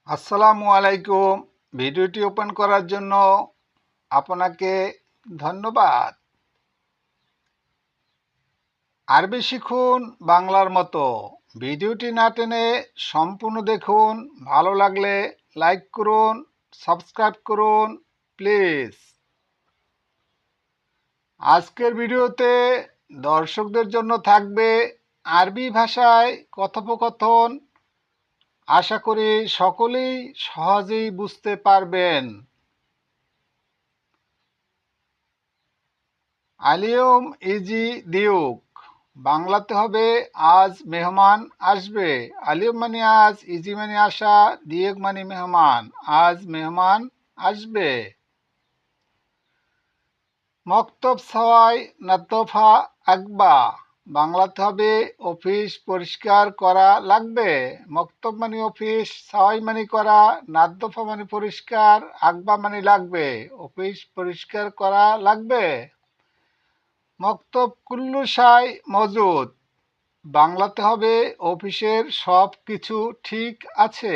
আসসালামু আলাইকুম। ভিডিওটি ওপেন করার জন্য আপনাকে ধন্যবাদ। আরবি শিখুন বাংলার মতো। ভিডিওটি না টেনে সম্পূর্ণ দেখুন। ভালো লাগলে লাইক করুন, সাবস্ক্রাইব করুন প্লিজ। আজকের ভিডিওতে দর্শকদের জন্য থাকবে আরবি ভাষায় কথোপকথন। আশা করি সকলেই সহজেই বুঝতে পারবেন। আলিয়ম ইজি দিউক, বাংলাতে হবে আজ মেহমান আসবে। আলিয়ম মানে আজ, ইজি মানে আসা, দিউক মানে মেহমান। আজ মেহমান আসবে। মক্তব সওয়াই নাতফা আকবা, বাংলাতে হবে অফিস পরিষ্কার করা লাগবে। মক্তব মানে অফিস, সওয়াই মানে করা, নাতফা মানে পরিষ্কার, আকবা মানে লাগবে। অফিস পরিষ্কার করা লাগবে। মক্তব কুল্লু শাই মজুদ, বাংলাতে হবে অফিসের সব কিছু ঠিক আছে।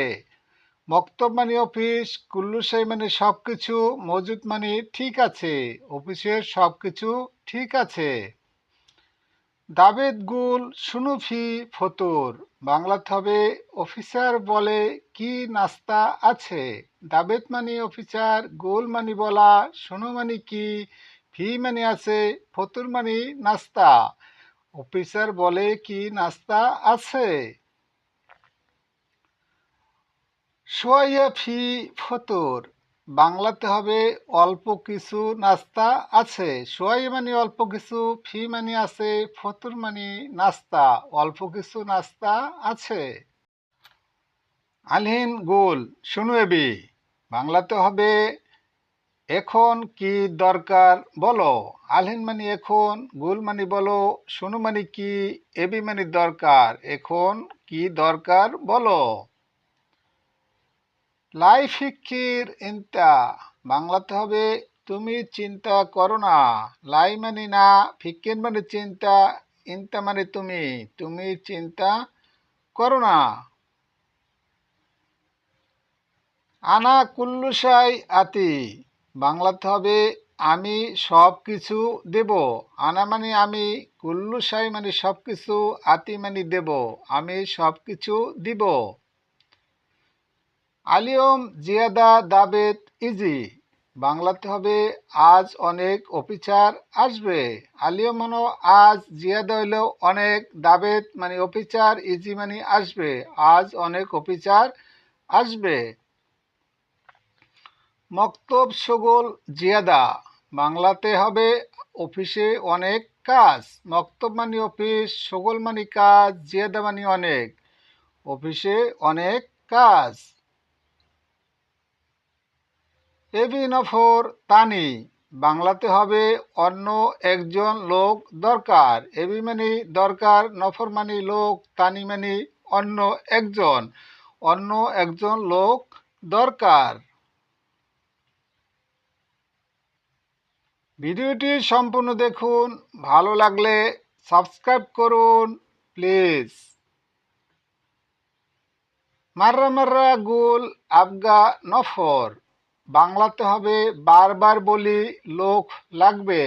মক্তব মানে অফিস, কুল্লু শাই মানে সব কিছু, মজুদ মানে ঠিক আছে। অফিসের সব কিছু ঠিক আছে। দাবেদ গুল সুনুফি ফতুর, বাংলাতে হবে অফিসার বলে কি নাস্তা আছে। দাবেদ মানে অফিসার, গোল মানে বলা, সুনু মানে কি, ফি মানে আছে, ফতুর মানে নাস্তা। অফিসার বলে কি নাস্তা আছে। সোয়াইয়া ফি ফতুর, বাংলাতে হবে অল্প কিছু নাস্তা আছে। সোয়াইয়া মানে অল্প কিছু, ফি মানে আছে, ফতুর মানে নাস্তা। অল্প কিছু নাস্তা আছে। আলহিন গুল শুনু এবি, বাংলাতে হবে এখন কি দরকার বলো। আলহিন মানে এখন, গুল মানে বলো, শুনু মানে কি, এবি মানে দরকার। এখন কি দরকার বলো। লাই ফিকির ইন্তা, বাংলাতে হবে তুমি চিন্তা করো না। লাই মানে না, ফিকির মানে চিন্তা, ইন্তা মানে তুমি, তুমি চিন্তা করো না। আনা কুল্লু শাই আতি, বাংলাতে হবে আমি সব কিছু দেব। আনা মানে আমি, কুল্লু শাই মানে সব কিছু, আতি মানে দেব, আমি সব কিছু দিব। আলিয়ম জিয়াদা দাবেত ইজি, বাংলাতে হবে আজ অনেক অফিসার আসবে। আলিয়ম মানে আজ, জিয়াদা হইলেও অনেক, দাবেত মানে অফিসার, ইজি মানে আসবে। আজ অনেক অফিসার আসবে। মক্তব শগল জিয়াদা, বাংলাতে হবে অফিসে অনেক কাজ। মক্তব মানে অফিস, শগল মানে কাজ, জিয়াদা মানে অনেক, অফিসে অনেক কাজ। এবি নফর তানি, বাংলাতে হবে অন্য একজন লোক দরকার। এবি মানে দরকার, নফর মানে লোক, তানি মানে অন্য একজন, অন্য একজন লোক দরকার। ভিডিওটি সম্পূর্ণ দেখুন। ভালো লাগলে সাবস্ক্রাইব করুন প্লিজ। মাররা মাররা গুল আবগা নফর, বাংলাতে হবে বারবার বলি লোক লাগবে।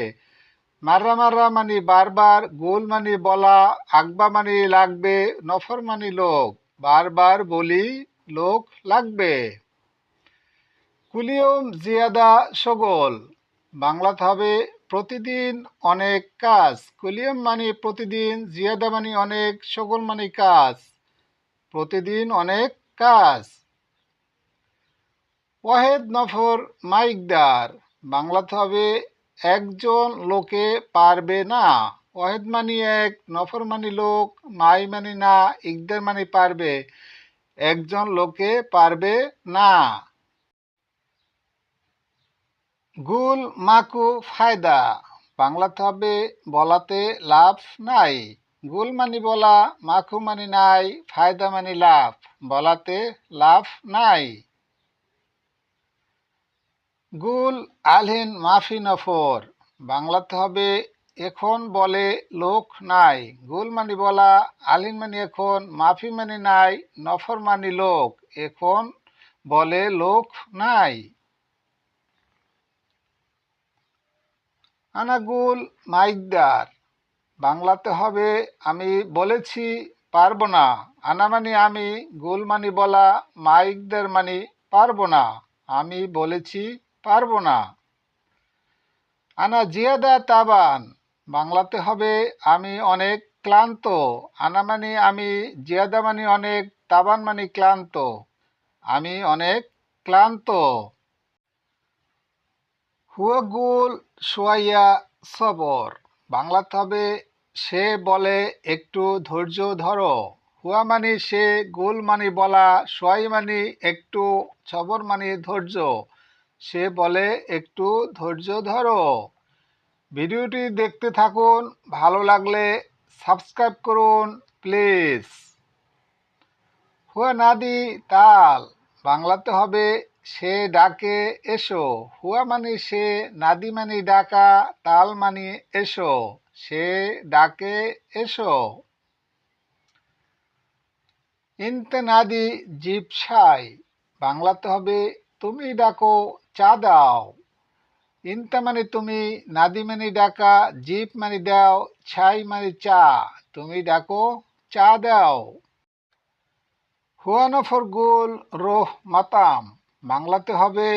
মাররা মাররা মানে বারবার, গোল মানে বলা, আগবা মানে লাগবে, নফর মানে লোক। বারবার বলি লোক লাগবে। কুলিয়ম জিয়াদা সগোল, বাংলাতে হবে প্রতিদিন অনেক কাজ। কুলিয়ম মানে প্রতিদিন, জিয়াদা মানে অনেক, সগোল মানে কাজ। প্রতিদিন অনেক কাজ। ওয়াহেদ নফর মাইকদার, বাংলাতে হবে একজন লোকে পারবে না। ওয়াহেদ মানে এক, নফর মানে লোক, মাই মানে না, ইকদার মানে পারবে। একজন লোকে পারবে না। গুল মাকু ফায়দা, বাংলাতে হবে বলাতে লাভ নাই। গুল মানে বলা, মাখু মানে নাই, ফায়দা মানে লাভ, বলাতে লাভ নাই। গুল আলহিন মাফি নফর, বাংলাতে হবে এখন বলে লোক নাই। গুল মানে বলা, আলহিন মানে এখন, মাফি মানে নাই, নফর মানে লোক, এখন বলে লোক নাই। আনাগুল মাইকদার, বাংলাতে হবে আমি বলেছি পারবো না। আনা মানে আমি, গুল মানে বলা, মাইকদার মানে পারবো না, আমি বলেছি পারবো না। আনা জিয়াদা তাবান, বাংলাতে হবে আমি অনেক ক্লান্ত। আনা মানে আমি, জিয়াদা মানে অনেক, তাবান মানে ক্লান্ত, আমি অনেক ক্লান্ত। হুয়াগুল সোয়াইয়া সবর, বাংলাতে হবে সে বলে একটু ধৈর্য ধরো। হুয়া মানে সে, গুল মানে বলা, সোয়াই মানে একটু, সবর মানে ধৈর্য, সে বলে একটু ধৈর্য ধরো। ভিডিওটি দেখতে থাকুন, ভালো লাগলে সাবস্ক্রাইব করুন প্লিজ। হুয়া নাদি তাল, বাংলাতে হবে সে ডাকে এসো। হুয়া মানে সে, নাদি মানে ডাকা, তাল মানে এসো, সে ডাকে এসো। ইনতে নাদি জিপ সাই, বাংলাতে হবে তুমি ডাকো চা দাও। ইনতা মানে তুমি, নাদি মানে ডাকা, জিপ মানে দাও, ছাই মানে চা, তুমি ডাকো চা দাও। হুয়ানফর গুল রোহ মাতাম, বাংলাতে হবে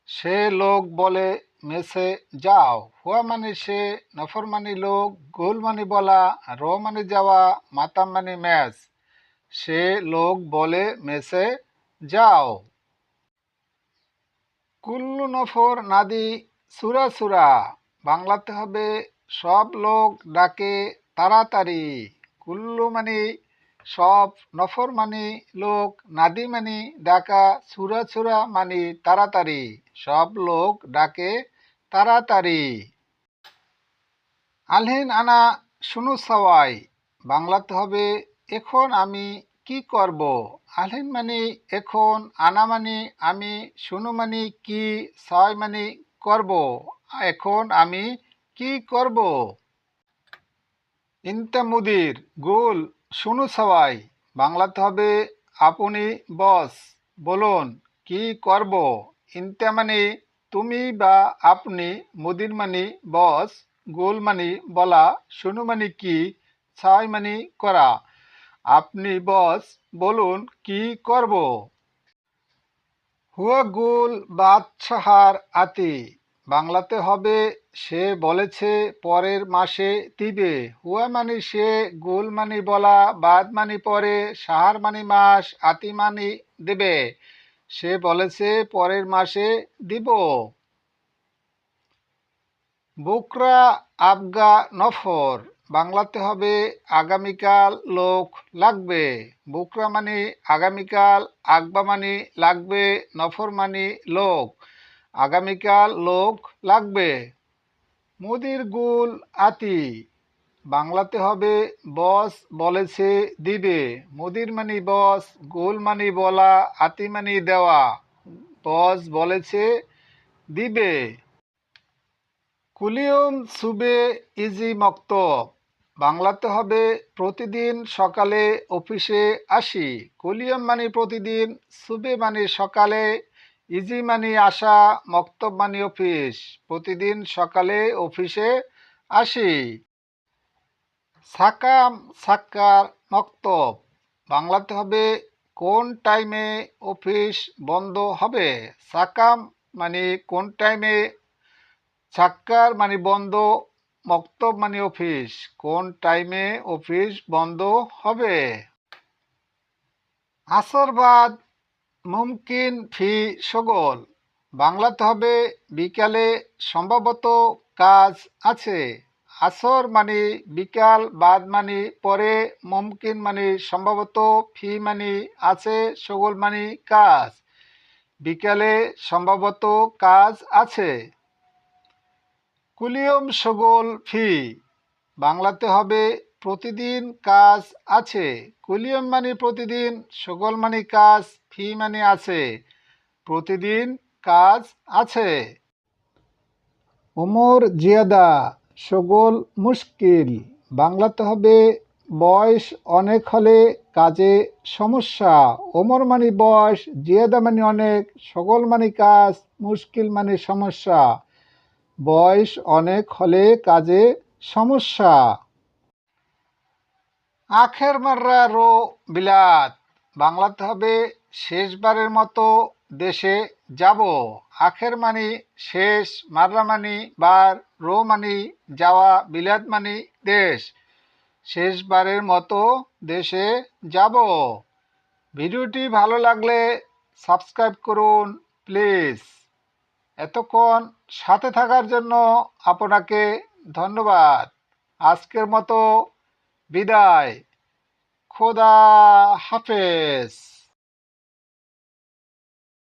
সে লোক বলে মেসে যাও। হুয়া মানে সে, নফর মানে লোক, গুল মানে বলা, রো মানে যাওয়া, মাতাম মানে মেস, সে লোক বলে মেসে যাও। কুল্লু নফর নাদি সুরা সুরা, বাংলাতে হবে সব লোক ডাকে তাড়াতাড়ি। কুল্লু মানে সব, নফর মানে লোক, নাদি মানে ডাকা, সুরা সুরা মানে তাড়াতাড়ি, সব লোক ডাকে তাড়াতাড়ি। আলহিন আনা শুনু সওয়াই, বাংলাতে হবে এখন আমি কি করব। আলহিন মানে এখন, আনা মানে আমি, শুনু মানে কি, সওয়াই মানে করব, এখন আমি কি করব। ইনতা মুদির গুল শুনু সওয়াই, বাংলাতে হবে আপনি বস, বলুন কি করব। ইনতা মানে তুমি বা আপনি, মুদির মানে বস, গুল মানে বলা, শুনু মানে কি, সওয়াই মানে করা, আপনি বস বলুন কি করব। হুয়া গুল বাদশাহার আতি, বাংলাতে হবে সে বলেছে পরের মাসে দিবে। হুয়া মানে সে, গুল মানে বলা, বাদ মানে পরে, সাহার মানে মাস, আতি মানে দেবে, সে বলেছে পরের মাসে দিব। বুকরা আবগা নফর, বাংলাতে হবে আগামীকাল লোক লাগবে। বুকরা মানে আগামীকাল, আগবা মানে লাগবে, নফর মানে লোক, আগামীকাল লোক লাগবে। মুদির গুল আতি, বাংলাতে হবে বস বলেছে দিবে। মুদির মানে বস, গুল মানে বলা, আতি মানে দেওয়া, বস বলেছে দিবে। কুলিয়ম সুবে ইজি মক্তব, বাংলাতে হবে প্রতিদিন সকালে অফিসে আসি। কুলিয়ম মানে প্রতিদিন, সুবে মানে সকালে, ইজি মানে আসা, মক্তব মানে অফিস, প্রতিদিন সকালে অফিসে আসি। সাকাম সাক্কার মক্তব, বাংলাতে হবে কোন টাইমে অফিস বন্ধ হবে। সাকাম মানে কোন টাইমে, সাক্কার মানে বন্ধ, মক্তব মানে অফিস, কোন টাইমে অফিস বন্ধ হবে। আসর বাদ মুমকিন ফি শগল, বাংলাতে হবে বিকালে সম্ভবত কাজ আছে। আসর মানে বিকাল, বাদ মানে পরে, মুমকিন মানে সম্ভবত, ফি মানে আছে, শগল মানে কাজ, বিকালে সম্ভবত কাজ আছে। কুলিয়ম শগল ফি, বাংলাতে হবে প্রতিদিন কাজ আছে। কুলিয়ম মানে প্রতিদিন, শগল মানে কাজ, ফি মানে আছে, প্রতিদিন কাজ আছে। ওমর জিয়াদা শগল মুশকিল, বাংলাতে হবে বয়স অনেক হলে কাজে সমস্যা। ওমর মানে বয়স, জিয়াদা মানে অনেক, সকল মানে কাজ, মুশকিল মানে সমস্যা। বয়স অনেক হলে কাজে সমস্যা। আখের মাররা রো বিলাত, বাংলাতে হবে শেষবারের মতো দেশে যাব। আখের মানি শেষ, মাররা মানি বার, রো মানি যাওয়া, বিলাত মানি দেশ। শেষবারের মতো দেশে যাব। ভিডিওটি ভালো লাগলে সাবস্ক্রাইব করুন প্লিজ। এতক্ষণ সাথে থাকার জন্য আপনাকে ধন্যবাদ। আজকের মতো বিদায়। খোদা হাফেজ।